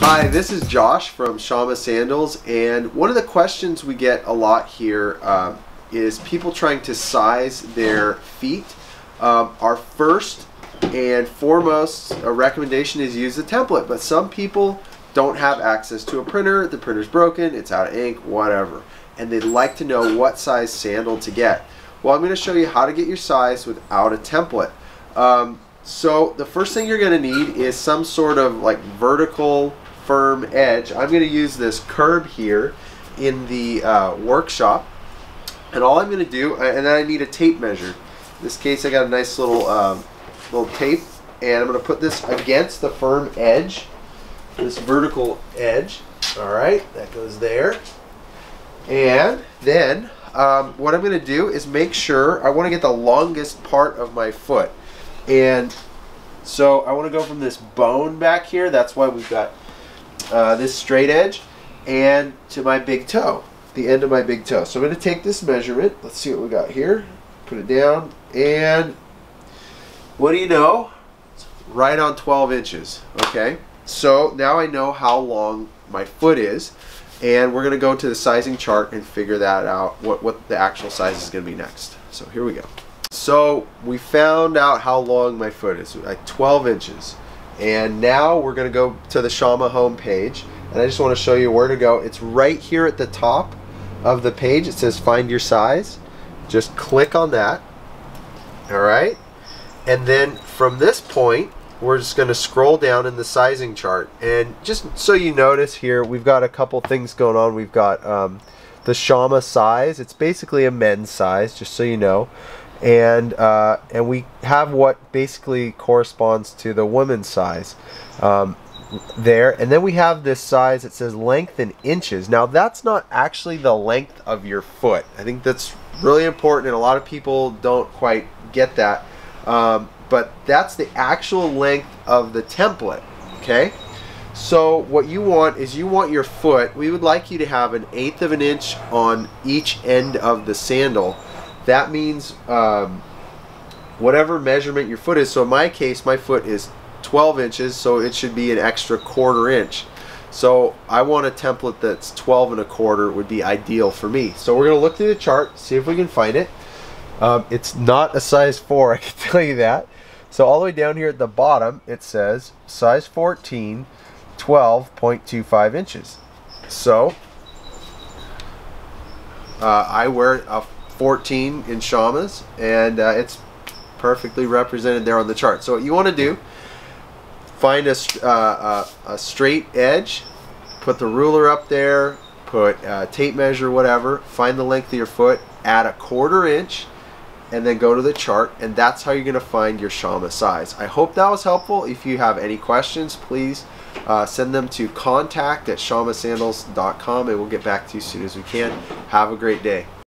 Hi, this is Josh from Shamma Sandals, and one of the questions we get a lot here is people trying to size their feet. Our first and foremost recommendation is use a template, but some people don't have access to a printer, the printer's broken, it's out of ink, whatever, and they'd like to know what size sandal to get. Well, I'm going to show you how to get your size without a template. So the first thing you're going to need is some sort of like vertical firm edge. I'm going to use this curb here in the workshop, and all I'm going to do, and then I need a tape measure. In this case I got a nice little tape, and I'm going to put this against the firm edge, this vertical edge. Alright, that goes there. And then what I'm going to do is make sure I want to get the longest part of my foot, and so I want to go from this bone back here, that's why we've got this straight edge, and to my big toe, the end of my big toe. So I'm going to take this measurement. Let's see what we got here. Put it down, and what do you know? It's right on 12 inches. Okay, so now I know how long my foot is, and we're going to go to the sizing chart and figure that out, what the actual size is going to be next. So here we go. So we found out how long my foot is, like 12 inches. And now we're going to go to the Shamma home page, and I just want to show you where to go. It's right here at the top of the page. It says find your size. Just click on that. Alright, and then from this point we're just going to scroll down in the sizing chart, and just so you notice here, we've got a couple things going on. We've got the Shamma size. It's basically a men's size, just so you know. And we have what basically corresponds to the women's size there, and then we have this size that says length in inches. Now that's not actually the length of your foot. I think that's really important, and a lot of people don't quite get that, but that's the actual length of the template. Okay, so what you want is you want your foot, we would like you to have 1/8 of an inch on each end of the sandal. That means whatever measurement your foot is. So in my case, my foot is 12 inches, so it should be an extra 1/4 inch. So I want a template that's 12 1/4 would be ideal for me. So we're going to look through the chart, see if we can find it. It's not a size 4, I can tell you that. So all the way down here at the bottom, it says size 14, 12.25 inches. So I wear a 14 in Shammas, and it's perfectly represented there on the chart. So what you want to do, find a straight edge, put the ruler up there, put tape measure, whatever, find the length of your foot, add 1/4 inch, and then go to the chart, and that's how you're going to find your Shamma size. I hope that was helpful. If you have any questions, please send them to contact@shammasandals.com, and we'll get back to you as soon as we can. Have a great day.